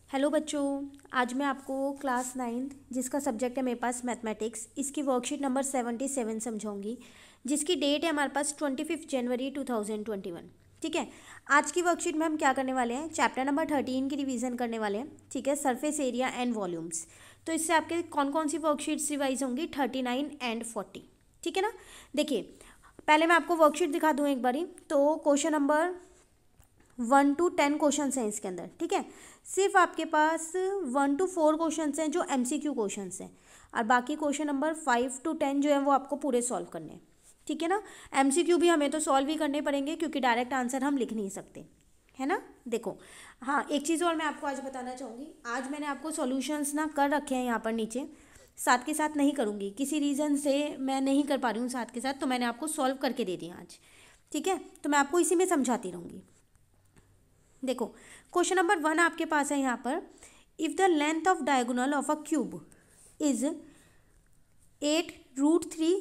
Hello बच्चों, आज मैं आपको क्लास 9 जिसका सब्जेक्ट है मेरे पास मैथमेटिक्स, इसकी वर्कशीट नंबर 77 समझाऊंगी, जिसकी डेट है हमारे पास 25 जनवरी 2021। ठीक है। आज की वर्कशीट में हम क्या करने वाले हैं, चैप्टर नंबर 13 की रिवीजन करने वाले हैं। ठीक है, सरफेस एरिया एंड वॉल्यूम्स। तो इससे आपके कौन कौन सी वर्कशीट्स रिवाइज होंगी, 39 एंड 40। ठीक है ना। देखिए, पहले मैं आपको वर्कशीट दिखा दूँ एक बारी। तो क्वेश्चन नंबर 1 to 10 क्वेश्चन हैं इसके अंदर। ठीक है, सिर्फ आपके पास 1 to 4 क्वेश्चन हैं जो MCQ क्वेश्चन हैं, और बाकी क्वेश्चन नंबर 5 to 10 जो है वो आपको पूरे सॉल्व करने हैं। ठीक है ना। MCQ भी हमें तो सॉल्व ही करने पड़ेंगे क्योंकि डायरेक्ट आंसर हम लिख नहीं सकते, है ना। देखो, हाँ, एक चीज़ और मैं आपको आज बताना चाहूँगी। आज मैंने आपको सॉल्यूशंस ना कर रखे हैं यहाँ पर नीचे, साथ के साथ नहीं करूँगी, किसी रीज़न से मैं नहीं कर पा रही हूँ साथ के साथ, तो मैंने आपको सॉल्व करके दे दिया आज। ठीक है, तो मैं आपको इसी में समझाती रहूँगी। देखो, क्वेश्चन नंबर 1 आपके पास है यहाँ पर। If the length of diagonal of a cube is 8√3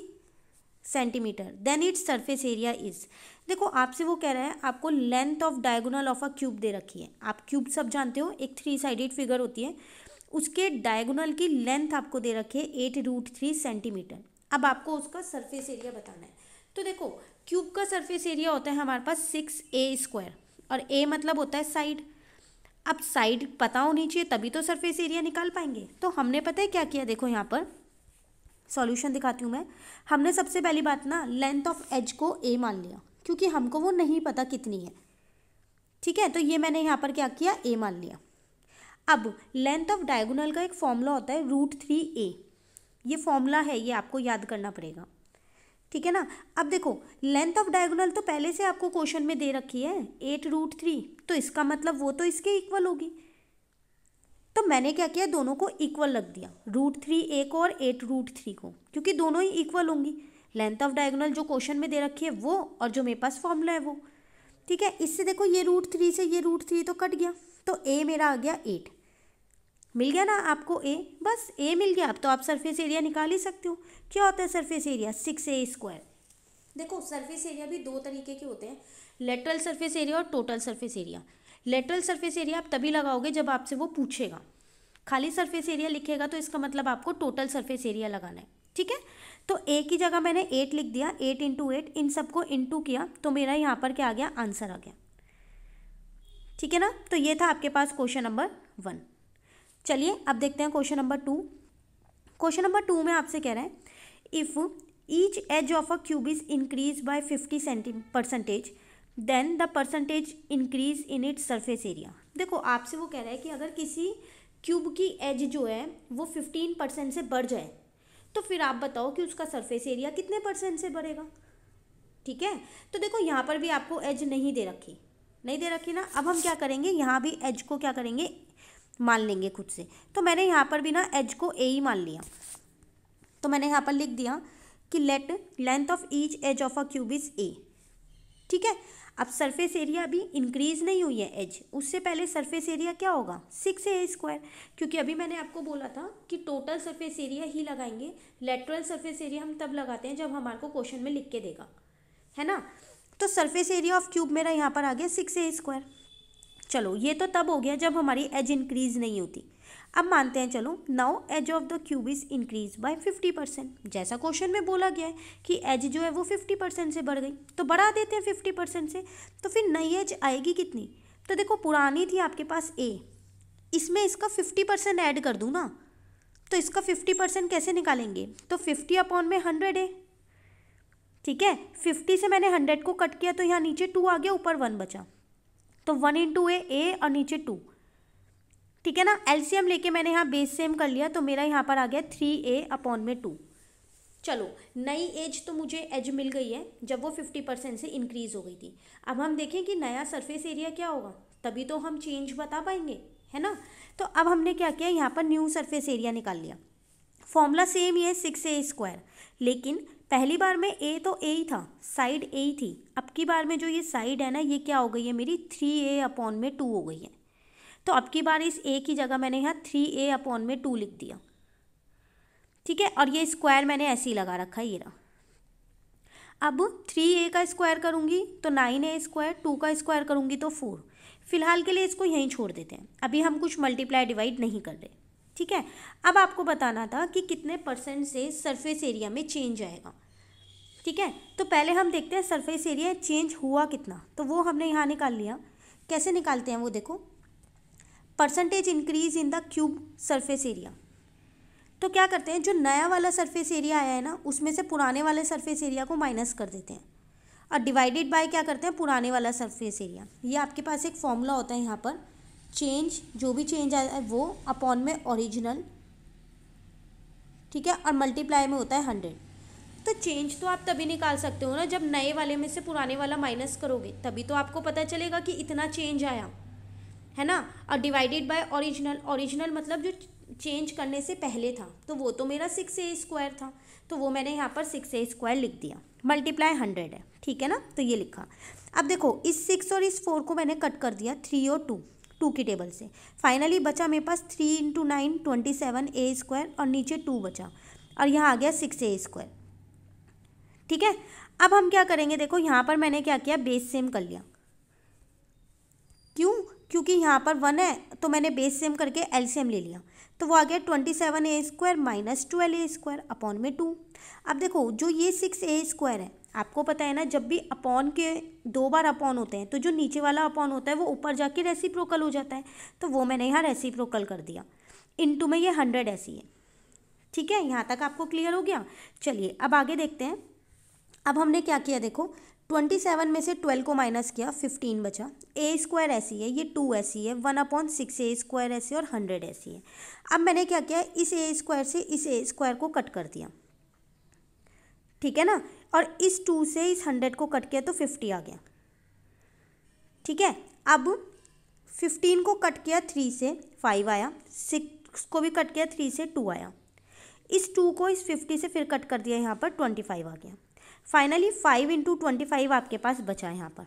centimetre then its surface area is. देखो, आपसे वो कह रहा है, आपको length of diagonal of a cube दे रखी है। आप क्यूब सब जानते हो, एक 3 साइडेड फिगर होती है, उसके डायगोनल की लेंथ आपको दे रखी है 8√3 सेंटीमीटर। अब आपको उसका सरफेस एरिया बताना है। तो देखो, क्यूब का सरफेस एरिया होता है हमारे पास 6a², और ए मतलब होता है साइड। अब साइड पता होनी चाहिए तभी तो सरफेस एरिया निकाल पाएंगे। तो हमने पता है क्या किया, देखो यहाँ पर सॉल्यूशन दिखाती हूँ मैं। हमने सबसे पहली बात ना लेंथ ऑफ एज को ए मान लिया, क्योंकि हमको वो नहीं पता कितनी है। ठीक है, तो ये मैंने यहाँ पर क्या किया, ए मान लिया। अब लेंथ ऑफ डायगोनल का एक फॉर्मूला होता है √3a। ये फॉर्मूला है, ये आपको याद करना पड़ेगा। ठीक है ना। अब देखो, लेंथ ऑफ डायगोनल तो पहले से आपको क्वेश्चन में दे रखी है 8√3, तो इसका मतलब वो तो इसके इक्वल होगी। तो मैंने क्या किया, दोनों को इक्वल रख दिया, √3a को और 8√3 को, क्योंकि दोनों ही इक्वल होंगी। लेंथ ऑफ डायगोनल जो क्वेश्चन में दे रखी है वो, और जो मेरे पास फॉर्मूला है वो। ठीक है, इससे देखो ये √3 से ये √3 तो कट गया, तो a मेरा आ गया 8। मिल गया ना आपको ए, बस ए मिल गया। अब तो आप सरफेस एरिया निकाल ही सकते हो। क्या होता है सरफेस एरिया, 6a²। देखो, सरफेस एरिया भी दो तरीके के होते हैं, लेटरल सरफेस एरिया और total surface area. Lateral surface area आप तभी लगाओगे जब आपसे वो पूछेगा। खाली सरफेस एरिया लिखेगा तो इसका मतलब आपको टोटल सरफेस एरिया लगाना है। ठीक है, तो ए की जगह मैंने 8 लिख दिया, 8 × 8, इन सबको इंटू किया, तो मेरा यहाँ पर क्या आ गया, आंसर आ गया। ठीक है ना। तो ये था आपके पास क्वेश्चन नंबर 1। चलिए अब देखते हैं क्वेश्चन नंबर 2। क्वेश्चन नंबर 2 में आपसे कह रहा है, if each edge of a cube is increase by 50% then the percentage increase in its surface area. देखो, आपसे वो कह रहा है कि अगर किसी क्यूब की एज जो है वो 15% से बढ़ जाए, तो फिर आप बताओ कि उसका सरफेस एरिया कितने % से बढ़ेगा। ठीक है, तो देखो यहाँ पर भी आपको एज नहीं दे रखी ना। अब हम क्या करेंगे, यहाँ भी एज को क्या करेंगे, मान लेंगे खुद से। तो मैंने यहाँ पर भी ना एज को ए ही मान लिया, तो मैंने यहाँ पर लिख दिया कि let length of each edge of a cube is a. ठीक है, अब सरफेस एरिया अभी इंक्रीज नहीं हुई है एज, उससे पहले सरफेस एरिया क्या होगा, 6a², क्योंकि अभी मैंने आपको बोला था कि टोटल सरफेस एरिया ही लगाएंगे। लेटरल सरफेस एरिया हम तब लगाते हैं जब हमारे को क्वेश्चन में लिख के देगा, है ना। तो सरफेस एरिया ऑफ क्यूब मेरा यहाँ पर आ गया 6a²। चलो, ये तो तब हो गया जब हमारी एज इंक्रीज नहीं होती। अब मानते हैं, चलो, now edge of the cube is increase by 50%। जैसा क्वेश्चन में बोला गया है कि एज जो है वो 50% से बढ़ गई, तो बढ़ा देते हैं 50% से। तो फिर नई एज आएगी कितनी, तो देखो पुरानी थी आपके पास ए, इसमें इसका 50% ऐड कर दूँ ना, तो इसका 50% कैसे निकालेंगे, तो 50/100 है। ठीक है, 50 से मैंने 100 को कट किया, तो यहाँ नीचे 2 आ गया, ऊपर 1 बचा, तो 1 × ए और नीचे 2। ठीक है ना। एलसीएम लेके मैंने यहाँ बेस सेम कर लिया, तो मेरा यहाँ पर आ गया 3a/2। चलो, नई एज तो मुझे एज मिल गई है जब वो 50% से इंक्रीज हो गई थी। अब हम देखें कि नया सरफेस एरिया क्या होगा, तभी तो हम चेंज बता पाएंगे, है ना। तो अब हमने क्या किया, यहाँ पर न्यू सरफेस एरिया निकाल लिया। फॉर्मूला सेम ही है 6a², लेकिन पहली बार में ए तो ए ही था, साइड ए ही थी। अब की बार में जो ये साइड है ना, ये क्या हो गई है मेरी, 3a/2 हो गई है। तो अब की बार इस ए की जगह मैंने यहाँ 3a/2 लिख दिया। ठीक है, और ये स्क्वायर मैंने ऐसे ही लगा रखा है, ये रहा। अब 3a का स्क्वायर करूँगी तो 9a², 2 का स्क्वायर करूँगी तो 4, फिलहाल के लिए इसको यहीं छोड़ देते हैं, अभी हम कुछ मल्टीप्लाई डिवाइड नहीं कर रहे, ठीक है। अब आपको बताना था कि कितने परसेंट से सरफेस एरिया में चेंज आएगा, ठीक है। तो पहले हम देखते हैं सरफेस एरिया चेंज हुआ कितना, तो वो हमने यहाँ निकाल लिया। कैसे निकालते हैं वो देखो, percentage increase in the cube surface area. तो क्या करते हैं, जो नया वाला सरफेस एरिया आया है ना, उसमें से पुराने वाले सरफेस एरिया को माइनस कर देते हैं और डिवाइडेड बाय क्या करते हैं, पुराने वाला सरफेस एरिया। ये आपके पास एक फॉर्मूला होता है यहाँ पर, चेंज जो भी चेंज आया है वो अपॉन में ओरिजिनल, ठीक है, और मल्टीप्लाई में होता है 100। तो चेंज तो आप तभी निकाल सकते हो ना जब नए वाले में से पुराने वाला माइनस करोगे, तभी तो आपको पता चलेगा कि इतना चेंज आया है ना। और डिवाइडेड बाय ओरिजिनल, ओरिजिनल मतलब जो चेंज करने से पहले था, तो वो तो मेरा 6a² था, तो वो मैंने यहाँ पर 6a² लिख दिया, मल्टीप्लाई 100 है, ठीक है ना, तो ये लिखा। अब देखो इस 6 और इस 4 को मैंने कट कर दिया 3 और 2 की टेबल से। फाइनली बचा मेरे पास 3 × 9 27a² और नीचे 2 बचा और यहाँ आ गया 6a², ठीक है। अब हम क्या करेंगे, देखो यहाँ पर मैंने क्या किया, बेस सेम कर लिया। क्यों, क्योंकि यहाँ पर 1 है तो मैंने बेस सेम करके एलसीएम ले लिया, तो वो आ गया 27a² माइनस 12a² अपॉन में 2। अब देखो जो ये 6a² है, आपको पता है ना जब भी अपॉन के 2 बार अपॉन होते हैं तो जो नीचे वाला अपॉन होता है वो ऊपर जाके रेसिप्रोकल हो जाता है, तो वो मैंने यहाँ रेसिप्रोकल कर दिया। इनटू में ये 100 ऐसी है, ठीक है। यहाँ तक आपको क्लियर हो गया। चलिए अब आगे देखते हैं। अब हमने क्या किया, देखो 27 में से 12 को माइनस किया, 15 बचा। a² ऐसी है, ये 2 ऐसी है, 1/6a² ऐसी और 100 ऐसी है। अब मैंने क्या किया, इस a² से इस a² को कट कर दिया, ठीक है ना, और इस 2 से इस 100 को कट किया तो 50 आ गया, ठीक है। अब 15 को कट किया 3 से 5 आया, 6 को भी कट किया 3 से 2 आया, इस 2 को इस 50 से फिर कट कर दिया, यहाँ पर 25 आ गया। फाइनली 5 × 25 आपके पास बचा यहाँ पर,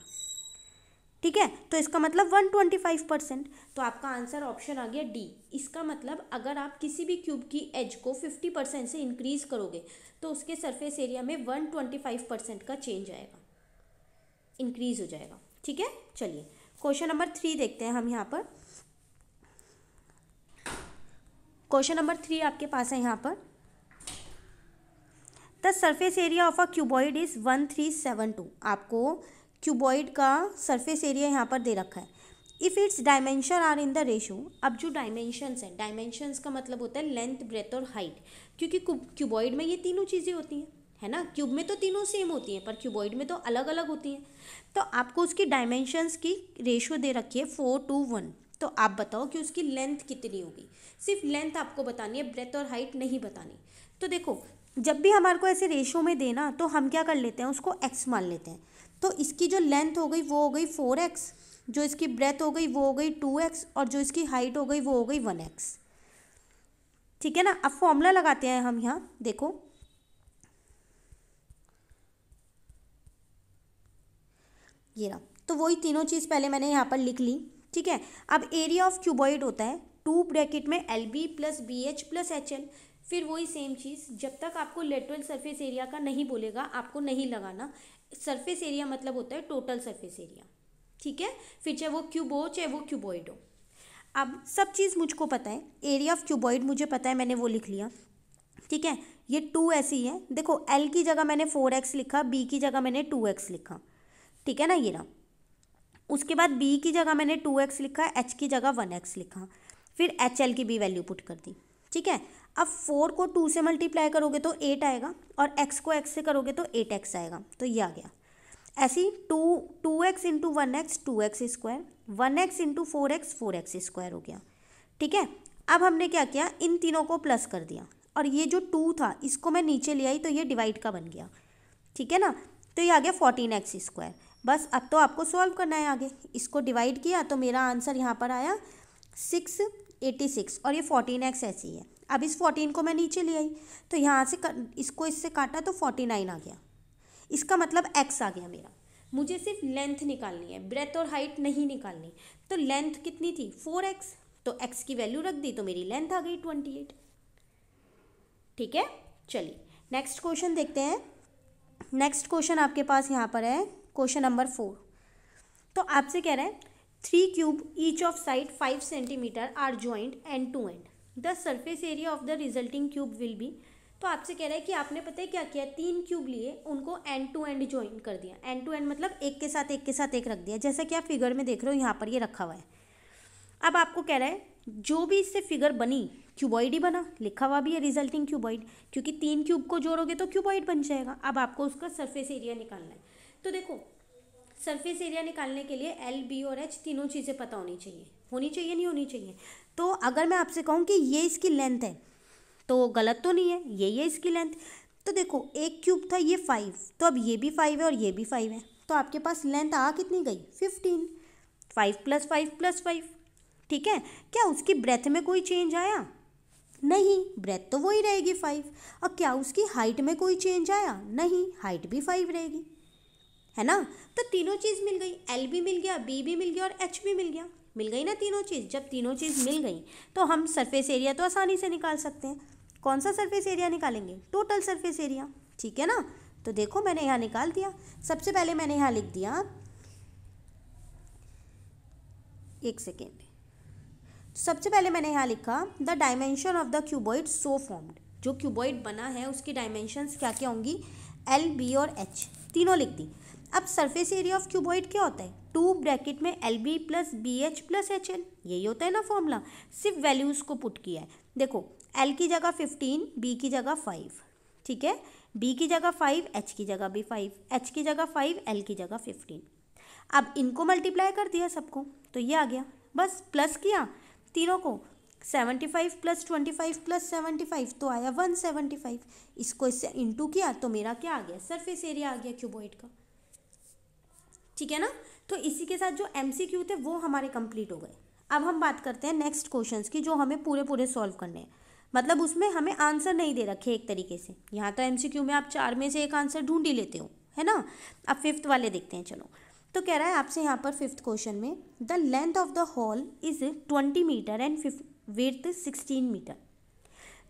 ठीक है। तो इसका मतलब 125%, तो आपका आंसर ऑप्शन आ गया डी। इसका मतलब अगर आप किसी भी क्यूब की एज को 50% से इंक्रीज करोगे तो उसके सरफेस एरिया में 125% का चेंज आएगा, इंक्रीज हो जाएगा, ठीक है। चलिए क्वेश्चन नंबर 3 देखते हैं हम यहाँ पर। क्वेश्चन नंबर 3 आपके पास है यहाँ पर, the surface area of a cuboid is 1372। आपको क्यूबॉइड का सरफेस एरिया यहाँ पर दे रखा है। If its dimension are in the ratio, अब जो डायमेंशंस हैं, डायमेंशंस का मतलब होता है लेंथ, ब्रेथ और हाइट, क्योंकि क्यूबॉइड में ये तीनों चीज़ें होती हैं, है ना। क्यूब में तो तीनों सेम होती हैं पर क्यूबॉइड में तो अलग अलग होती हैं। तो आपको उसकी डायमेंशंस की रेशो दे रखी है 4:1। तो आप बताओ कि उसकी लेंथ कितनी होगी। सिर्फ लेंथ आपको बतानी है, ब्रेथ और हाइट नहीं बतानी। तो देखो जब भी हमारे को ऐसे रेशो में देना तो हम क्या कर लेते हैं, उसको x मान लेते हैं। तो इसकी जो लेंथ हो गई वो हो गई 4x, जो इसकी ब्रेथ हो गई वो हो गई 2x और जो इसकी हाइट हो गई वो हो गई 1x, ठीक है ना। अब फॉर्मूला लगाते हैं हम यहाँ, देखो ये रहा। तो वही तीनों चीज़ पहले मैंने यहाँ पर लिख ली, ठीक है। अब एरिया ऑफ क्यूबॉइड होता है 2 ब्रैकेट में LB + BH + HL। फिर वही सेम चीज़, जब तक आपको लेटरल सरफेस एरिया का नहीं बोलेगा आपको नहीं लगाना। सरफेस एरिया मतलब होता है टोटल सरफेस एरिया, ठीक है। फिर चाहे वो क्यूब हो चाहे वो क्यूबॉइड हो। अब सब चीज़ मुझको पता है, एरिया ऑफ क्यूबॉइड मुझे पता है, मैंने वो लिख लिया, ठीक है। ये 2 ऐसी है, देखो L की जगह मैंने 4x लिखा, B की जगह मैंने 2x लिखा, ठीक है ना, ये ना। उसके बाद B की जगह मैंने 2x लिखा, H की जगह 1x लिखा, फिर HL की भी वैल्यू पुट कर दी, ठीक है। अब 4 को 2 से मल्टीप्लाई करोगे तो 8 आएगा और x को x से करोगे तो 8x आएगा, तो ये आ गया। ऐसी 2x × 1x 2x², 1x × 4x 4x² हो गया, ठीक है। अब हमने क्या किया, इन तीनों को प्लस कर दिया और ये जो 2 था इसको मैं नीचे ले आई तो ये डिवाइड का बन गया, ठीक है ना। तो ये आ गया 14x²। बस अब तो आपको सॉल्व करना है आगे। इसको डिवाइड किया तो मेरा आंसर यहाँ पर आया 686 और ये 14x ऐसी है। अब इस 14 को मैं नीचे ले आई तो यहाँ से इसको इससे काटा तो 49 आ गया। इसका मतलब x आ गया मेरा। मुझे सिर्फ लेंथ निकालनी है, ब्रेथ और हाइट नहीं निकालनी। तो लेंथ कितनी थी 4x, तो x की वैल्यू रख दी तो मेरी लेंथ आ गई 28, ठीक है। चलिए नेक्स्ट क्वेश्चन देखते हैं। नेक्स्ट क्वेश्चन आपके पास यहाँ पर है क्वेश्चन नंबर 4। तो आपसे कह रहा है 3 cube each of side 5 centimeter are joined end to end. The surface area of the resulting cube will be. तो आपसे कह रहा है कि आपने पता है क्या किया, 3 क्यूब लिए, उनको एंड टू एंड ज्वाइन कर दिया. एंड टू एंड मतलब एक के साथ एक रख दिया, जैसा कि आप फिगर में देख रहे हो यहाँ पर ये रखा हुआ है. अब आपको कह रहा है जो भी इससे फिगर बनी क्यूबॉइड ही बना, लिखा हुआ भी है रिजल्टिंग क्यूबॉइड, क्योंकि 3 क्यूब को जोड़ोगे तो क्यूबॉइड बन जाएगा. अब आपको उसका सरफेस एरिया निकालना है. तो देखो सरफेस एरिया निकालने के लिए एल, बी और एच तीनों चीज़ें पता होनी चाहिए नहीं होनी चाहिए. तो अगर मैं आपसे कहूँ कि ये इसकी लेंथ है तो गलत तो नहीं है, ये इसकी लेंथ. तो देखो एक क्यूब था ये 5, तो अब ये भी 5 है और ये भी 5 है, तो आपके पास लेंथ आ कितनी गई 15. 5 + 5 + 5. ठीक है. क्या उसकी ब्रेथ में कोई चेंज आया? नहीं, ब्रेथ तो वही रहेगी 5. और क्या उसकी हाइट में कोई चेंज आया? नहीं, हाइट भी 5 रहेगी, है ना. तो तीनों चीज़ मिल गई, एल भी मिल गया, बी भी मिल गया और एच भी मिल गया. मिल गई ना तीनों चीज़. जब तीनों चीज़ मिल गई तो हम सरफेस एरिया तो आसानी से निकाल सकते हैं. कौन सा सरफेस एरिया निकालेंगे? Total surface area. ठीक है ना. तो देखो मैंने यहाँ निकाल दिया. सबसे पहले मैंने यहाँ लिख दिया, एक सेकेंड, सबसे पहले मैंने यहाँ लिखा the dimension of the cuboid so formed. जो क्यूबॉइड बना है उसकी डायमेंशंस क्या क्या होंगी? एल, बी और एच तीनों लिख दी. अब सरफेस एरिया ऑफ क्यूबॉइड क्या होता है? 2 ब्रैकेट में L B plus B H plus H L, यही होता है ना फॉर्मूला. सिर्फ वैल्यूज़ को पुट किया है. देखो एल की जगह 15, बी की जगह 5. ठीक है. बी की जगह 5, एच की जगह भी 5, एच की जगह 5, एल की जगह 15. अब इनको मल्टीप्लाई कर दिया सबको, तो ये आ गया. बस प्लस किया तीनों को, 75 + 25 + 75 तो आया 175. इसको इससे इंटू किया तो मेरा क्या आ गया? सरफेस एरिया आ गया क्यूबॉइड का. ठीक है ना. तो इसी के साथ जो MCQ थे वो हमारे कंप्लीट हो गए. अब हम बात करते हैं नेक्स्ट क्वेश्चंस की, जो हमें पूरे सॉल्व करने हैं. मतलब उसमें हमें आंसर नहीं दे रखे एक तरीके से. यहाँ तो MCQ में आप 4 में से एक आंसर ढूंढ ही लेते हो, है ना. अब 5th वाले देखते हैं. चलो, तो कह रहा है आपसे यहाँ पर 5th क्वेश्चन में the length of the hall is 20 metre and width 16 metre.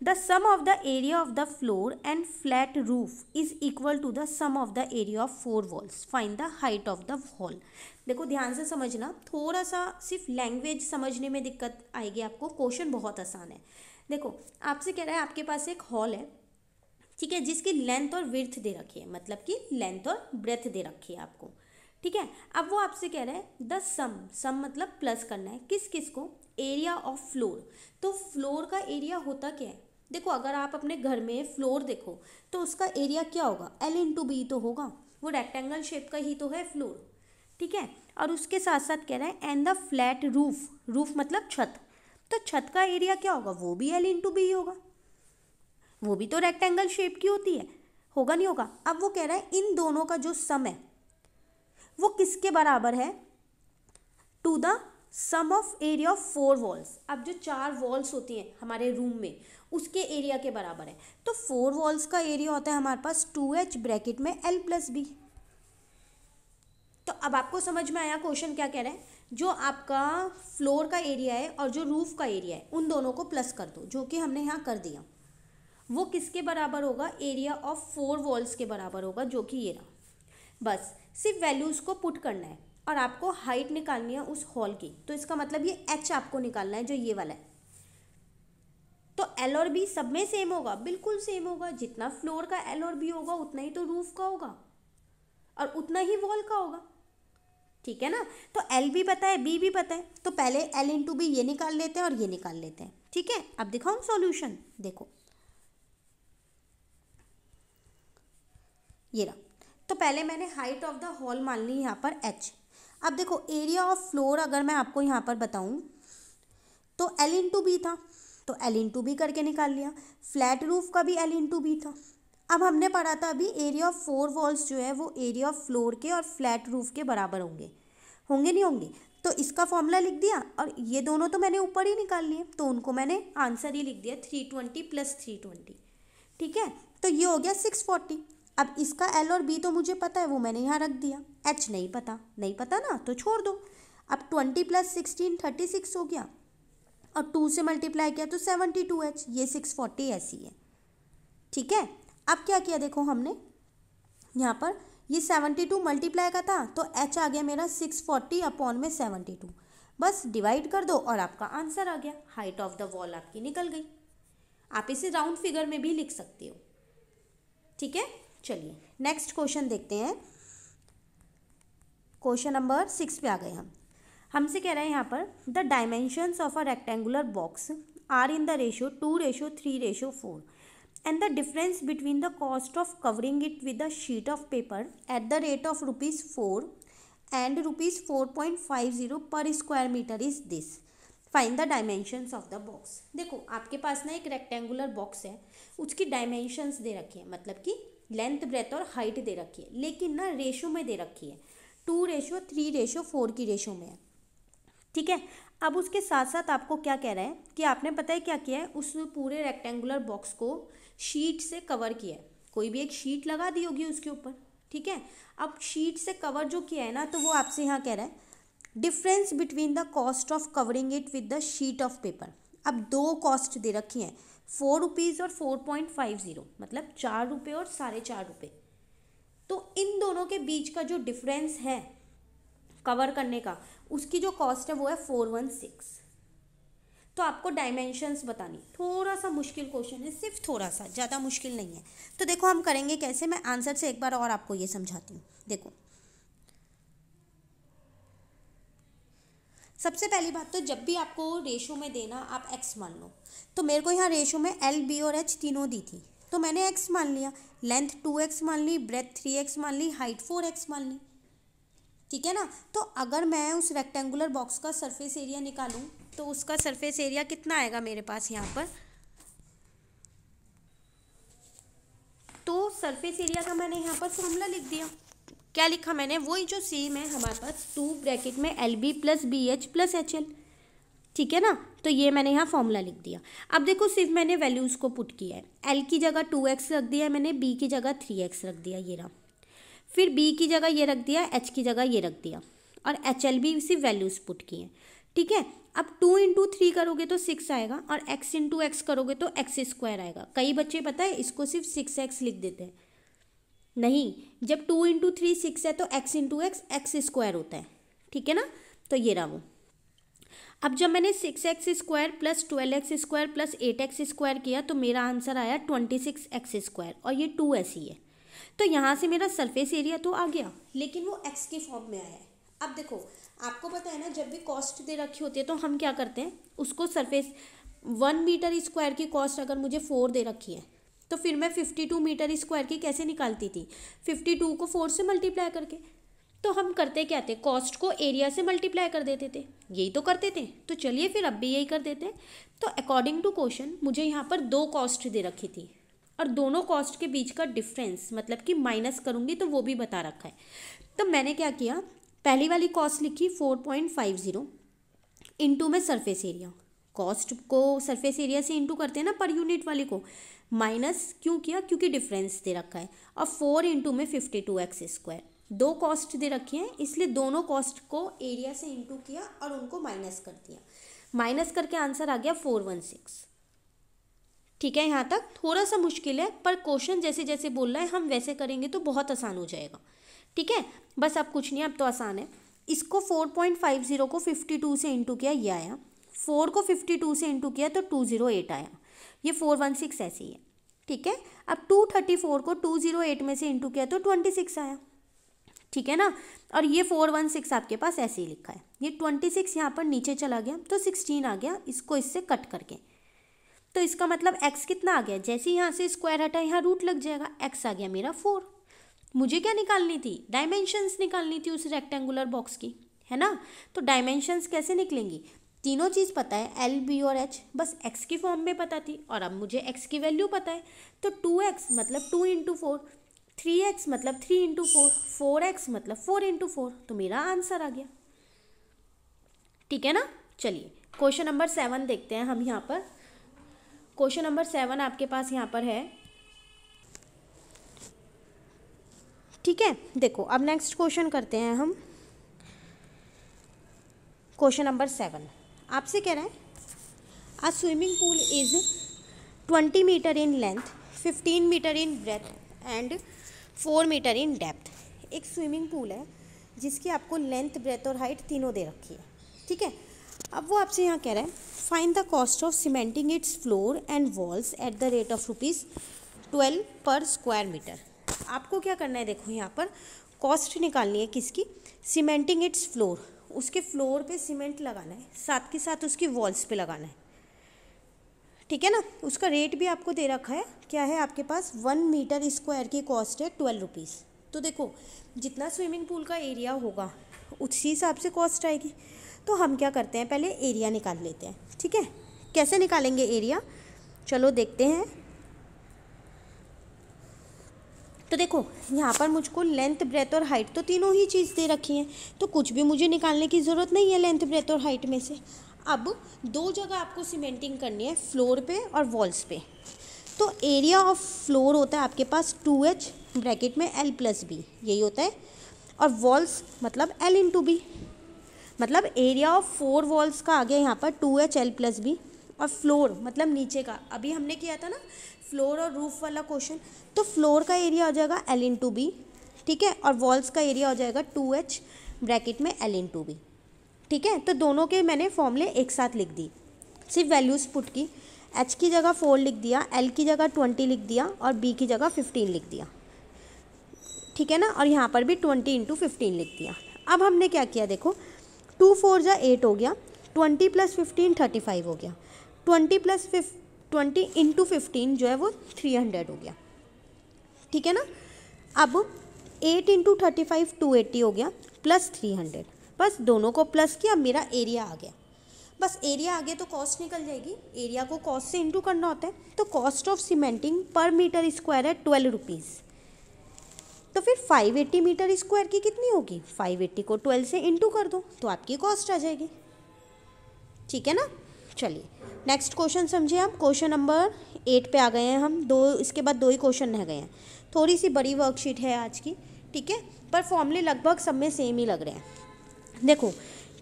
The sum of the area of the floor and flat roof is equal to the sum of the area of 4 walls. Find the height of the hall. देखो ध्यान से समझना, थोड़ा सा सिर्फ language समझने में दिक्कत आएगी आपको. क्वेश्चन बहुत आसान है. देखो आपसे कह रहा है आपके पास एक हॉल है, ठीक है, जिसकी लेंथ और विड्थ दे रखी है, मतलब कि लेंथ और ब्रेथ दे रखी है आपको. ठीक है. अब वो आपसे कह रहा है द सम मतलब प्लस करना है किस किस को? Area of floor. तो फ्लोर का एरिया होता क्या है? देखो अगर आप अपने घर में फ्लोर देखो तो उसका एरिया क्या होगा? L × B तो होगा. वो रेक्टेंगल शेप का ही तो है फ्लोर. ठीक है. और उसके साथ साथ कह रहा है and the flat roof. Roof मतलब छत. तो छत का एरिया क्या होगा? वो भी L × B होगा. वो भी तो रेक्टेंगल शेप की होती है, होगा नहीं होगा. अब वो कह रहा है इन दोनों का जो सम है वो किसके बराबर है? To the sum of area of 4 walls. अब जो 4 वॉल्स होती हैं हमारे रूम में उसके एरिया के बराबर है. तो 4 वॉल्स का एरिया होता है हमारे पास 2H ब्रैकेट में L + B. तो अब आपको समझ में आया क्वेश्चन क्या कह रहा है? जो आपका फ्लोर का एरिया है और जो रूफ का एरिया है उन दोनों को प्लस कर दो, जो कि हमने यहाँ कर दिया. वो किसके बराबर होगा? एरिया ऑफ 4 वॉल्स के बराबर होगा, जो कि ये रहा. बस सिर्फ वैल्यूज़ को पुट करना है और आपको हाइट निकालनी है उस हॉल की. तो इसका मतलब ये H आपको निकालना है, जो ये वाला है. तो L और B सब में सेम होगा, बिल्कुल सेम होगा. जितना फ्लोर का L और B होगा उतना ही तो रूफ का होगा और उतना ही वॉल का होगा. ठीक है ना. तो L भी पता है, B भी पता है, तो पहले L × B ये निकाल लेते हैं और ये निकाल लेते हैं. ठीक है. अब दिखाऊं सॉल्यूशन. देखो ये रहा. तो पहले मैंने हाइट ऑफ द हॉल मान ली यहाँ पर H. अब देखो एरिया ऑफ फ्लोर अगर मैं आपको यहाँ पर बताऊँ तो L × B था, तो L × B करके निकाल लिया. फ्लैट रूफ का भी L × B था. अब हमने पढ़ा था अभी एरिया ऑफ 4 वॉल्स जो है वो एरिया ऑफ फ्लोर के और फ्लैट रूफ के बराबर होंगे, होंगे नहीं होंगे. तो इसका फॉर्मूला लिख दिया और ये दोनों तो मैंने ऊपर ही निकाल लिए, तो उनको मैंने आंसर ही लिख दिया 320 + 320. ठीक है. तो ये हो गया 640. अब इसका L और B तो मुझे पता है, वो मैंने यहाँ रख दिया. H नहीं पता ना, तो छोड़ दो. अब 20 + 16 36 हो गया और 2 से मल्टीप्लाई किया तो 72H. ये 640 ऐसी है. ठीक है. अब क्या किया देखो हमने यहाँ पर, ये 72 मल्टीप्लाई का था तो H आ गया मेरा 640 अपॉन में 72. बस डिवाइड कर दो और आपका आंसर आ गया, हाइट ऑफ द वॉल आपकी निकल गई। आप इसे राउंड फिगर में भी लिख सकते हो। ठीक है, चलिए नेक्स्ट क्वेश्चन देखते हैं। क्वेश्चन नंबर 6 पे आ गए हम। हमसे कह रहे हैं यहाँ पर the dimensions of a rectangular box are in the ratio 2:3:4 and the difference between the cost of covering it with a sheet of paper at the rate of ₹4 and ₹4.50 per square metre is this, find the dimensions of the box. देखो आपके पास ना एक rectangular box है, उसकी dimensions दे रखी है, मतलब कि लेंथ ब्रेथ और हाइट दे रखी है, लेकिन ना रेशो में दे रखी है, 2:3:4 की रेशो में है। ठीक है, अब उसके साथ साथ आपको क्या कह रहा है कि आपने पता है क्या किया है, उस पूरे रेक्टेंगुलर बॉक्स को शीट से कवर किया है, कोई भी एक शीट लगा दी होगी उसके ऊपर। ठीक है, अब शीट से कवर जो किया है ना, तो वो आपसे यहाँ कह रहा है difference between the cost of covering it with the sheet of paper. अब दो कॉस्ट दे रखी हैं, ₹4 और 4.50, मतलब ₹4 और ₹4.50। तो इन दोनों के बीच का जो डिफरेंस है कवर करने का, उसकी जो कॉस्ट है वो है 416। तो आपको डायमेंशंस बतानी, थोड़ा सा मुश्किल क्वेश्चन है, सिर्फ थोड़ा सा, ज़्यादा मुश्किल नहीं है। तो देखो हम करेंगे कैसे, मैं आंसर से एक बार और आपको ये समझाती हूँ। देखो सबसे पहली बात तो जब भी आपको रेशो में देना, आप x मान लो। तो मेरे को यहाँ रेशो में L, B और H तीनों दी थी, तो मैंने x मान लिया, लेंथ 2x मान ली, ब्रेथ 3x मान ली, हाइट 4x मान ली। ठीक है ना। तो अगर मैं उस रेक्टेंगुलर बॉक्स का सरफेस एरिया निकालूं तो उसका सरफेस एरिया कितना आएगा मेरे पास यहाँ पर, तो सरफेस एरिया का मैंने यहाँ पर फॉर्मूला लिख दिया। क्या लिखा मैंने, वही जो सेम है हमारे पास, 2 ब्रैकेट में LB + BH + HL। ठीक है ना, तो ये मैंने यहाँ फॉर्मूला लिख दिया। अब देखो सिर्फ मैंने वैल्यूज़ को पुट किया है, L की जगह 2x रख दिया है मैंने, B की जगह 3x रख दिया, ये रहा। फिर B की जगह ये रख दिया, H की जगह ये रख दिया, और HL भी सिर्फ वैल्यूज़ पुट किए। ठीक है, अब 2 × 3 करोगे तो 6 आएगा, और x × x करोगे तो x² आएगा। कई बच्चे पता है इसको सिर्फ 6x लिख देते हैं, नहीं, जब 2 × 3 6 है तो x × x x² होता है। ठीक है ना, तो ये रहा वो। अब जब मैंने 6x² + 12x² + 8x² किया तो मेरा आंसर आया 26x², और ये 2 ऐसी है। तो यहाँ से मेरा सरफेस एरिया तो आ गया, लेकिन वो x के फॉर्म में आया है। अब देखो आपको पता है ना, जब भी कॉस्ट दे रखी होती है तो हम क्या करते हैं, उसको सरफेस 1 मीटर स्क्वायर की कॉस्ट अगर मुझे 4 दे रखी है, तो फिर मैं 52 मीटर स्क्वायर की कैसे निकालती थी, 52 को 4 से मल्टीप्लाई करके। तो हम करते क्या थे, कॉस्ट को एरिया से मल्टीप्लाई कर देते थे, यही तो करते थे। तो चलिए फिर अब भी यही कर देते हैं। तो अकॉर्डिंग टू क्वेश्चन मुझे यहाँ पर 2 कॉस्ट दे रखी थी, और दोनों कॉस्ट के बीच का डिफरेंस मतलब कि माइनस करूँगी तो वो भी बता रखा है। तो मैंने क्या किया, पहली वाली कॉस्ट लिखी 4.50 इंटू में सरफेस एरिया, कॉस्ट को सरफेस एरिया से इंटू करते हैं ना पर यूनिट वाली को, माइनस क्यों किया, क्योंकि डिफरेंस दे रखा है, और 4 इंटू में 52x²। 2 कॉस्ट दे रखी हैं, इसलिए दोनों कॉस्ट को एरिया से इंटू किया और उनको माइनस कर दिया। माइनस करके आंसर आ गया 416। ठीक है, यहाँ तक थोड़ा सा मुश्किल है, पर क्वेश्चन जैसे जैसे बोल रहा है हम वैसे करेंगे तो बहुत आसान हो जाएगा। ठीक है, बस अब कुछ नहीं, अब तो आसान है। इसको 4.50 को 52 से इंटू किया, ये आया। 4 को 52 से इंटू किया तो 208 आया, ये 416 ऐसे ही है। ठीक है, अब 234 को 208 में से इंटू किया तो 26 आया। ठीक है ना, और ये 416 आपके पास ऐसे ही लिखा है, ये 26 यहाँ पर नीचे चला गया तो 16 आ गया, इसको इससे कट करके। तो इसका मतलब x कितना आ गया, जैसे ही यहाँ से स्क्वायर हटा यहाँ रूट लग जाएगा, x आ गया मेरा 4। मुझे क्या निकालनी थी, डायमेंशंस निकालनी थी उस रेक्टेंगुलर बॉक्स की, है ना। तो डायमेंशंस कैसे निकलेंगी, तीनों चीज़ पता है, L, B और H, बस x की फॉर्म में पता थी, और अब मुझे x की वैल्यू पता है। तो 2x मतलब 2 × 4, 3x मतलब 3 × 4, 4x मतलब 4 × 4, तो मेरा आंसर आ गया। ठीक है ना, चलिए क्वेश्चन नंबर 7 देखते हैं हम यहाँ पर। क्वेश्चन नंबर 7 आपके पास यहाँ पर है। ठीक है, देखो अब नेक्स्ट क्वेश्चन करते हैं हम। क्वेश्चन नंबर 7 आपसे कह रहा है, a swimming pool is 20 metre in length, 15 metre in breadth and 4 metre in depth. एक स्विमिंग पूल है जिसकी आपको लेंथ, ब्रेथ और हाइट तीनों दे रखी है। ठीक है। अब वो आपसे यहाँ कह रहा है find the cost of cementing it's floor and walls eight the rate of ₹12 पर स्क्वायर मीटर। आपको क्या करना है, देखो यहाँ पर कॉस्ट निकालनी है किसकी, सीमेंटिंग इट्स फ्लोर, उसके फ्लोर पे सीमेंट लगाना है, साथ के साथ उसकी वॉल्स पे लगाना है, ठीक है ना। उसका रेट भी आपको दे रखा है, क्या है आपके पास, 1 मीटर स्क्वायर की कॉस्ट है ₹12। तो देखो जितना स्विमिंग पूल का एरिया होगा उसी हिसाब से कॉस्ट आएगी। तो हम क्या करते हैं, पहले एरिया निकाल लेते हैं, ठीक है। कैसे निकालेंगे एरिया, चलो देखते हैं। तो देखो यहाँ पर मुझको लेंथ ब्रेथ और हाइट तो तीनों ही चीज़ दे रखी हैं, तो कुछ भी मुझे निकालने की ज़रूरत नहीं है लेंथ ब्रेथ और हाइट में से। अब दो जगह आपको सीमेंटिंग करनी है, फ्लोर पे और वॉल्स पे। तो एरिया ऑफ फ्लोर होता है आपके पास 2h ब्रैकेट में L+B, यही होता है, और वॉल्स मतलब L×B, मतलब एरिया ऑफ 4 वॉल्स का आ गया यहाँ पर 2h L+B, और फ्लोर मतलब नीचे का, अभी हमने किया था ना फ्लोर और रूफ वाला क्वेश्चन, तो फ्लोर का एरिया हो जाएगा L×B, ठीक है, और वॉल्स का एरिया हो जाएगा 2h ब्रैकेट में L×B, ठीक है। तो दोनों के मैंने फॉर्मूले एक साथ लिख दी, सिर्फ वैल्यूज़ पुट की, h की जगह 4 लिख दिया, L की जगह 20 लिख दिया और B की जगह 15 लिख दिया, ठीक है ना, और यहाँ पर भी 20 × 15 लिख दिया। अब हमने क्या किया, देखो 2 4 × 8 हो गया, 20 + 15 35 हो गया, 20 × 15 जो है वो 300 हो गया, ठीक है ना। अब 8 × 35 280 हो गया प्लस 300, बस दोनों को प्लस किया, मेरा एरिया आ गया। बस एरिया आ गया तो कॉस्ट निकल जाएगी, एरिया को कॉस्ट से इंटू करना होता है। तो कॉस्ट ऑफ सीमेंटिंग पर मीटर स्क्वायर है ₹12। तो फिर 580 मीटर स्क्वायर की कितनी होगी, 580 को 12 से इंटू कर दो तो आपकी कॉस्ट आ जाएगी, ठीक है ना। चलिए नेक्स्ट क्वेश्चन समझिए आप, क्वेश्चन नंबर 8 पे आ गए हैं हम, इसके बाद 2 ही क्वेश्चन रह गए हैं। थोड़ी सी बड़ी वर्कशीट है आज की, ठीक है, पर फॉर्मूले लगभग सब में सेम ही लग रहे हैं। देखो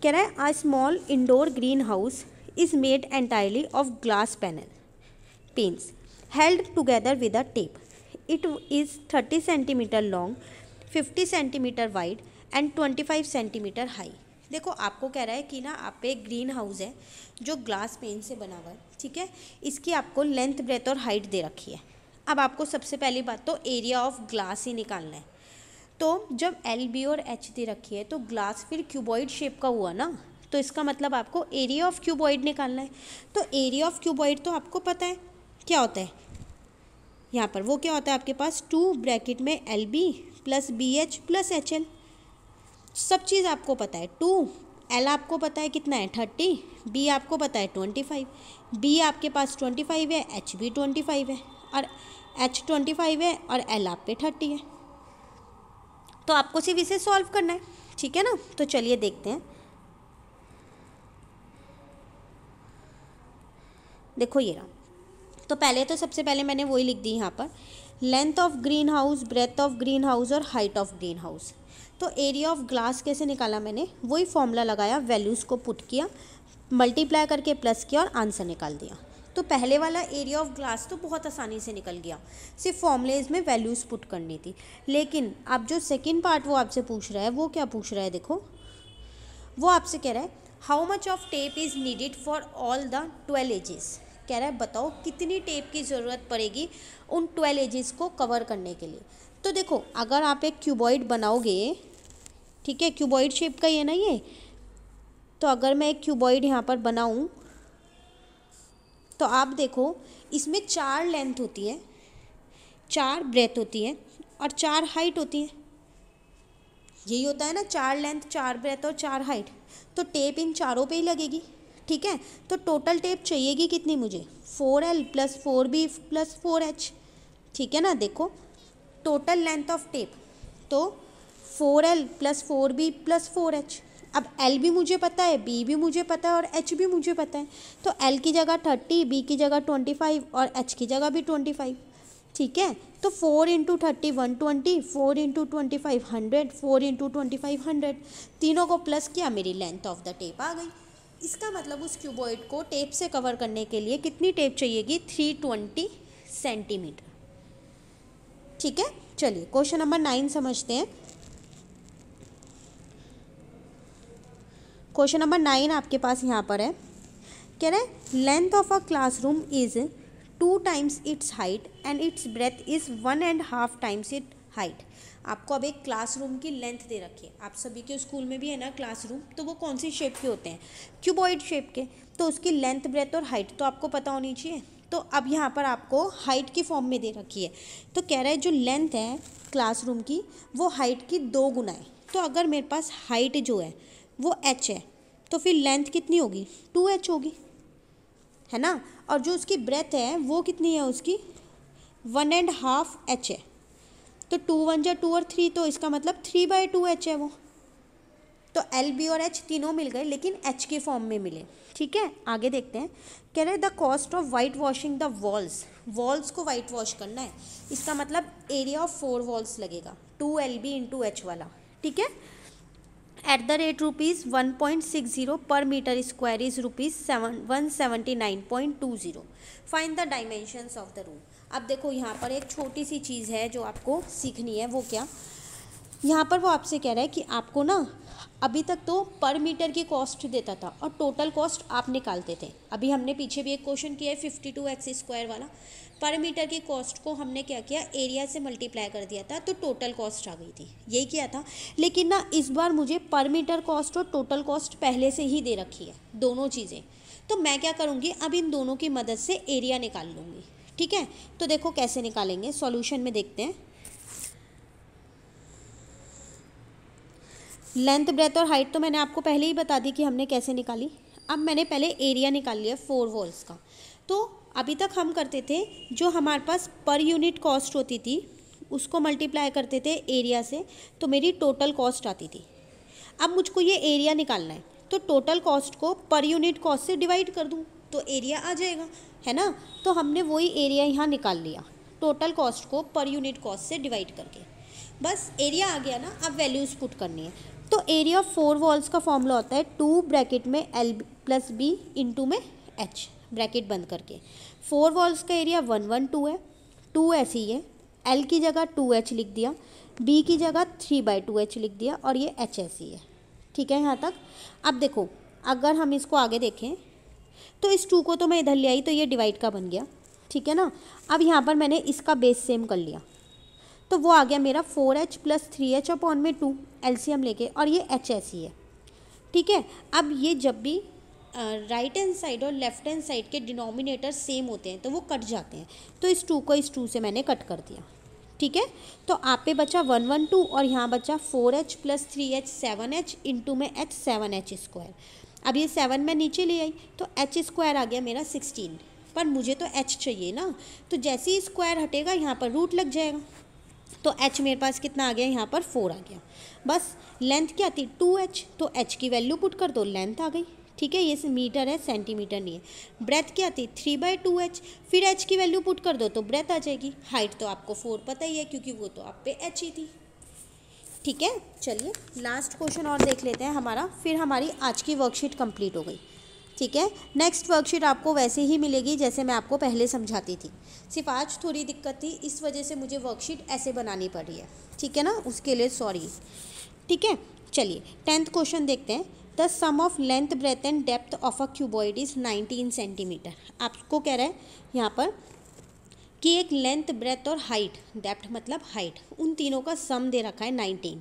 कह रहा है a small indoor greenhouse is made entirely of glass panes held together with a tape. It is 30 centimetre long, 50 centimetre wide and 25 centimetre high. देखो आपको कह रहा है कि ना आप पे एक ग्रीन हाउस है जो ग्लास पेन से बना हुआ है, ठीक है, इसकी आपको लेंथ ब्रेथ और हाइट दे रखी है। अब आपको सबसे पहली बात तो एरिया ऑफ ग्लास ही निकालना है। तो जब LB और H दे रखी है तो ग्लास फिर क्यूबॉइड शेप का हुआ ना, तो इसका मतलब आपको एरिया ऑफ क्यूबॉइड निकालना है। तो एरिया ऑफ क्यूबॉइड तो आपको पता है क्या होता है, यहाँ पर वो क्या होता है आपके पास 2 ब्रैकेट में LB + BH + HL, सब चीज़ आपको पता है। 2 L आपको पता है कितना है 30, B आपको पता है 25, B आपके पास 25 है, H भी 25 है, और H 25 है और L आप पे 30 है। तो आपको सिर्फ इसे सॉल्व करना है, ठीक है ना। तो चलिए देखते हैं। देखो ये रहा, तो पहले तो सबसे पहले मैंने वही लिख दी यहाँ पर, length of green house, breadth of green house और हाइट ऑफ ग्रीन हाउस। तो एरिया ऑफ ग्लास कैसे निकाला मैंने, वही फॉर्मूला लगाया, वैल्यूज़ को पुट किया, मल्टीप्लाई करके प्लस किया और आंसर निकाल दिया। तो पहले वाला एरिया ऑफ ग्लास तो बहुत आसानी से निकल गया, सिर्फ फॉर्मूलेज में वैल्यूज़ पुट करनी थी। लेकिन अब जो सेकेंड पार्ट वो आपसे पूछ रहा है, वो क्या पूछ रहा है, देखो वो आपसे कह रहा है how much of tape is needed for all the 12 edges. कह रहा है बताओ कितनी टेप की ज़रूरत पड़ेगी उन 12 एजेस को कवर करने के लिए। तो देखो अगर आप एक क्यूबॉइड बनाओगे, ठीक है, क्यूबॉइड शेप का ही है ना ये, तो अगर मैं एक क्यूबॉइड यहाँ पर बनाऊँ तो आप देखो इसमें 4 लेंथ होती है, 4 ब्रेथ होती है और 4 हाइट होती है, यही होता है ना, 4 लेंथ 4 ब्रेथ और 4 हाइट। तो टेप इन चारों पे ही लगेगी, ठीक है। तो टोटल टेप चाहिएगी कितनी मुझे, 4L + 4B + 4H, ठीक है ना। देखो टोटल लेंथ ऑफ टेप तो 4L + 4B + 4H। अब L भी मुझे पता है, B भी मुझे पता है और H भी मुझे पता है। तो L की जगह 30, B की जगह 25 और H की जगह भी 25, ठीक है। तो 4 × 30 120, 4 × 25 100, 4 × 25 100, तीनों को प्लस किया, मेरी लेंथ ऑफ द टेप आ गई। इसका मतलब उस क्यूबॉइड को टेप से कवर करने के लिए कितनी टेप चाहिएगी, 320 सेंटीमीटर, ठीक है। चलिए क्वेश्चन नंबर 9 समझते हैं। क्वेश्चन नंबर 9 आपके पास यहाँ पर है, कह रहा है length of a classroom is 2 times it's height and it's breath is 1.5 times it height. आपको अब एक क्लासरूम की लेंथ दे रखी है, आप सभी के स्कूल में भी है ना क्लासरूम, तो वो कौन सी शेप के होते हैं, क्यूबॉइड शेप के, तो उसकी लेंथ ब्रेथ और हाइट तो आपको पता होनी चाहिए। तो अब यहाँ पर आपको हाइट की फॉर्म में दे रखी है, तो कह रहा है जो लेंथ है क्लासरूम की वो हाइट की 2 गुना है। तो अगर मेरे पास हाइट जो है वो h है तो फिर लेंथ कितनी होगी, 2h होगी, है ना। और जो उसकी ब्रेथ है वो कितनी है, उसकी 1.5 h है। तो 2 1 जा 2 और 3, तो इसका मतलब 3/2h है वो। तो L, B और H तीनों मिल गए लेकिन H के फॉर्म में मिले। ठीक है, आगे देखते हैं। कह रहे हैं the cost of white washing the walls, walls को वाइट वॉश करना है, इसका मतलब एरिया ऑफ 4 वॉल्स लगेगा, 2LB × H वाला। ठीक है, eight the rate ₹1.60 per metre square is ₹179.20। Find the dimensions of the room. अब देखो यहाँ पर एक छोटी सी चीज़ है जो आपको सीखनी है, वो क्या, यहाँ पर वो आपसे कह रहा है कि आपको ना अभी तक तो पर मीटर की कॉस्ट देता था और टोटल कॉस्ट आप निकालते थे। अभी हमने पीछे भी एक क्वेश्चन किया है 52x² वाला, पर मीटर की कॉस्ट को हमने क्या किया, एरिया से मल्टीप्लाई कर दिया था तो टोटल कॉस्ट आ गई थी, यही किया था। लेकिन ना इस बार मुझे पर मीटर कॉस्ट और टोटल कॉस्ट पहले से ही दे रखी है, दोनों चीज़ें। तो मैं क्या करूँगी, अब इन दोनों की मदद से एरिया निकाल लूँगी। ठीक है, तो देखो कैसे निकालेंगे, सॉल्यूशन में देखते हैं। लेंथ ब्रेथ और हाइट तो मैंने आपको पहले ही बता दी कि हमने कैसे निकाली। अब मैंने पहले एरिया निकाल लिया 4 वॉल्स का। तो अभी तक हम करते थे जो हमारे पास पर यूनिट कॉस्ट होती थी उसको मल्टीप्लाई करते थे एरिया से, तो मेरी टोटल कॉस्ट आती थी। अब मुझको ये एरिया निकालना है, तो टोटल कॉस्ट को पर यूनिट कॉस्ट से डिवाइड कर दूँ तो एरिया आ जाएगा, है ना। तो हमने वही एरिया यहाँ निकाल लिया, टोटल कॉस्ट को पर यूनिट कॉस्ट से डिवाइड करके। बस एरिया आ गया ना, अब वैल्यूज़ पुट करनी है। तो एरिया ऑफ 4 वॉल्स का फॉर्मूला होता है 2 ब्रैकेट में L + B × में H, ब्रैकेट बंद करके। 4 वॉल्स का एरिया 112 है, 2 ऐसे ही है, L की जगह 2H लिख दिया, B की जगह 3/2H लिख दिया और ये H ऐसी है। ठीक है यहाँ तक। अब देखो अगर हम इसको आगे देखें तो इस 2 को तो मैं इधर ले आई तो ये डिवाइड का बन गया, ठीक है ना। अब यहाँ पर मैंने इसका बेस सेम कर लिया तो वो आ गया मेरा 4H + 3H/2 एलसीएम लेके, और ये H ऐसी है। ठीक है, अब ये जब भी राइट हैंड साइड और लेफ्ट हैंड साइड के डिनोमिनेटर सेम होते हैं तो वो कट जाते हैं, तो इस 2 को इस 2 से मैंने कट कर दिया। ठीक है, तो आप पे बचा 112 और यहाँ बचा 4H + 3H 7H × में H 7H²। अब ये 7 मैं नीचे ले आई तो H² आ गया मेरा 16, पर मुझे तो H चाहिए ना, तो जैसे ही स्क्वायर हटेगा यहाँ पर रूट लग जाएगा, तो H मेरे पास कितना आ गया, यहाँ पर 4 आ गया। बस लेंथ क्या थी 2H, तो H की वैल्यू पुट कर दो, लेंथ आ गई। ठीक है, ये मीटर है, सेंटीमीटर नहीं है। ब्रेथ क्या थी 3/2H, फिर H की वैल्यू पुट कर दो तो ब्रेथ आ जाएगी। हाइट तो आपको 4 पता ही है क्योंकि वो तो आप पे H ही थी। ठीक है, चलिए लास्ट क्वेश्चन और देख लेते हैं हमारा, फिर हमारी आज की वर्कशीट कंप्लीट हो गई। ठीक है, नेक्स्ट वर्कशीट आपको वैसे ही मिलेगी जैसे मैं आपको पहले समझाती थी, सिर्फ आज थोड़ी दिक्कत थी, इस वजह से मुझे वर्कशीट ऐसे बनानी पड़ रही है। ठीक है ना, उसके लिए सॉरी। ठीक है, चलिए 10th क्वेश्चन देखते हैं। The sum of length breadth and depth of a cuboid is 19 centimetre. आपको कह रहा है यहाँ पर कि एक लेंथ ब्रेथ और हाइट, डेप्थ मतलब हाइट, उन तीनों का सम दे रखा है 19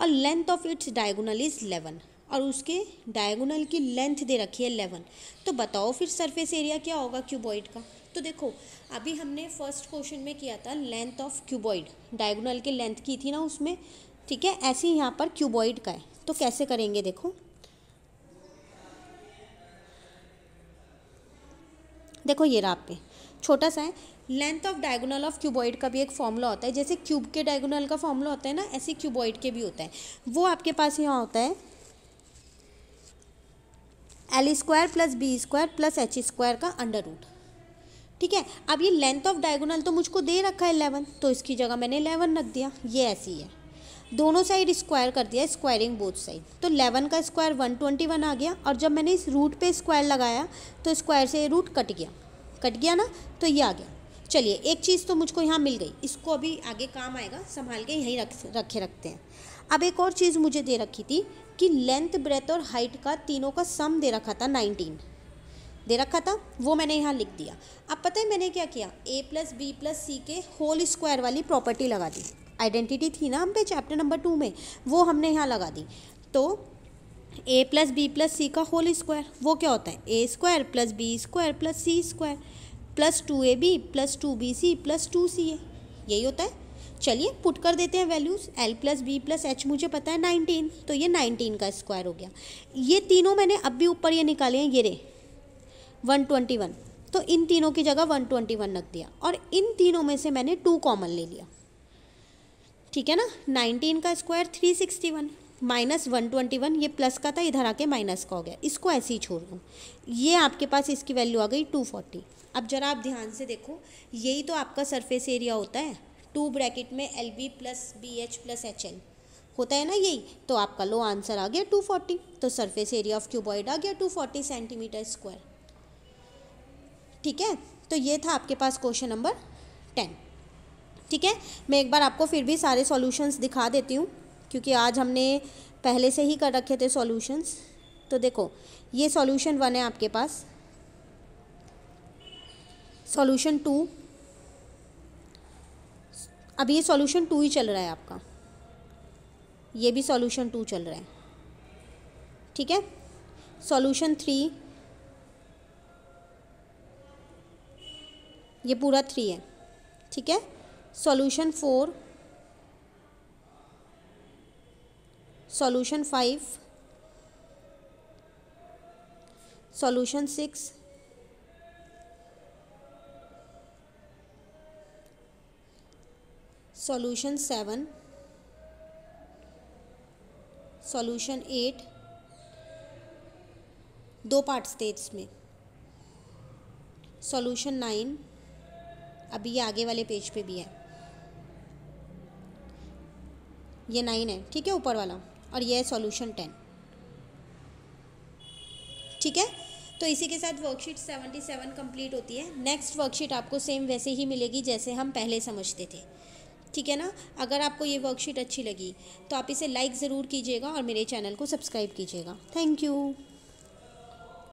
और length of its diagonal is 11 और उसके डायगोनल की लेंथ दे रखी है 11। तो बताओ फिर सरफेस एरिया क्या होगा क्यूबॉइड का। तो देखो अभी हमने फर्स्ट क्वेश्चन में किया था लेंथ ऑफ क्यूबॉइड, डायगोनल की लेंथ की थी ना उसमें। ठीक है, ऐसे ही यहाँ पर क्यूबॉइड का है, तो कैसे करेंगे देखो। देखो ये रहा पे छोटा सा है, length of diagonal of cuboid का भी एक फॉर्मूला होता है, जैसे क्यूब के डायगोनल का फॉर्मूला होता है ना, ऐसे क्यूबॉइड के भी होता है। वो आपके पास यहाँ होता है L² + B² + H² का √। ठीक है, अब ये लेंथ ऑफ डायगोनल तो मुझको दे रखा है 11, तो इसकी जगह मैंने 11 रख दिया, ये ऐसी है। दोनों साइड स्क्वायर कर दिया, स्क्वायरिंग बोथ साइड, तो 11 का स्क्वायर 121 आ गया, और जब मैंने इस रूट पे स्क्वायर लगाया तो स्क्वायर से ये रूट कट गया ना, तो ये आ गया। चलिए एक चीज़ तो मुझको यहाँ मिल गई, इसको अभी आगे काम आएगा, संभाल के यहीं रखे रखते हैं। अब एक और चीज़ मुझे दे रखी थी कि लेंथ ब्रेथ और हाइट का तीनों का सम दे रखा था 19 दे रखा था, वो मैंने यहाँ लिख दिया। अब पता है मैंने क्या किया, a प्लस बी प्लस सी के होल स्क्वायर वाली प्रॉपर्टी लगा दी। आइडेंटिटी थी ना हम पे चैप्टर नंबर 2 में, वो हमने यहाँ लगा दी। तो a plus B plus C का होल स्क्वायर वो क्या होता है, a square plus B square plus C square plus 2ab plus 2bc plus 2ca, यही होता है। चलिए पुट कर देते हैं values. l plus B plus H मुझे पता है 19, तो ये 19 का स्क्वायर हो गया। ये तीनों मैंने अब भी ऊपर ये निकाले हैं, ये रे 121, तो इन तीनों की जगह 121 रख दिया और इन तीनों में से मैंने 2 कॉमन ले लिया। ठीक है ना, 19 का स्क्वायर 361 माइनस 121, ये प्लस का था इधर आके माइनस का हो गया, इसको ऐसे ही छोड़ दूँ। ये आपके पास इसकी वैल्यू आ गई 240। अब जरा आप ध्यान से देखो, यही तो आपका सरफेस एरिया होता है, 2 ब्रैकेट में LB plus BH plus HL होता है ना, यही तो आपका लो आंसर आ गया 240। तो सरफेस एरिया ऑफ क्यूबॉइड आ गया 240 सेंटीमीटर स्क्वायर। ठीक है, तो ये था आपके पास क्वेश्चन नंबर 10। ठीक है, मैं एक बार आपको फिर भी सारे सॉल्यूशंस दिखा देती हूँ, क्योंकि आज हमने पहले से ही कर रखे थे सॉल्यूशंस। तो देखो ये सॉल्यूशन 1 है आपके पास, सॉल्यूशन 2, अब ये सॉल्यूशन 2 ही चल रहा है आपका, ये भी सॉल्यूशन 2 चल रहा है। ठीक है, सॉल्यूशन 3, ये पूरा 3 है। ठीक है, solution 4, solution 5, solution 6, solution 7, solution 8, 2 parts थे इसमें, सॉल्यूशन 9, अभी ये आगे वाले पेज पे भी है, ये 9 है। ठीक है, ऊपर वाला, और ये है सॉल्यूशन 10। ठीक है, तो इसी के साथ वर्कशीट 77 कंप्लीट होती है। नेक्स्ट वर्कशीट आपको सेम वैसे ही मिलेगी जैसे हम पहले समझते थे। ठीक है ना, अगर आपको ये वर्कशीट अच्छी लगी तो आप इसे लाइक ज़रूर कीजिएगा और मेरे चैनल को सब्सक्राइब कीजिएगा। Thank you.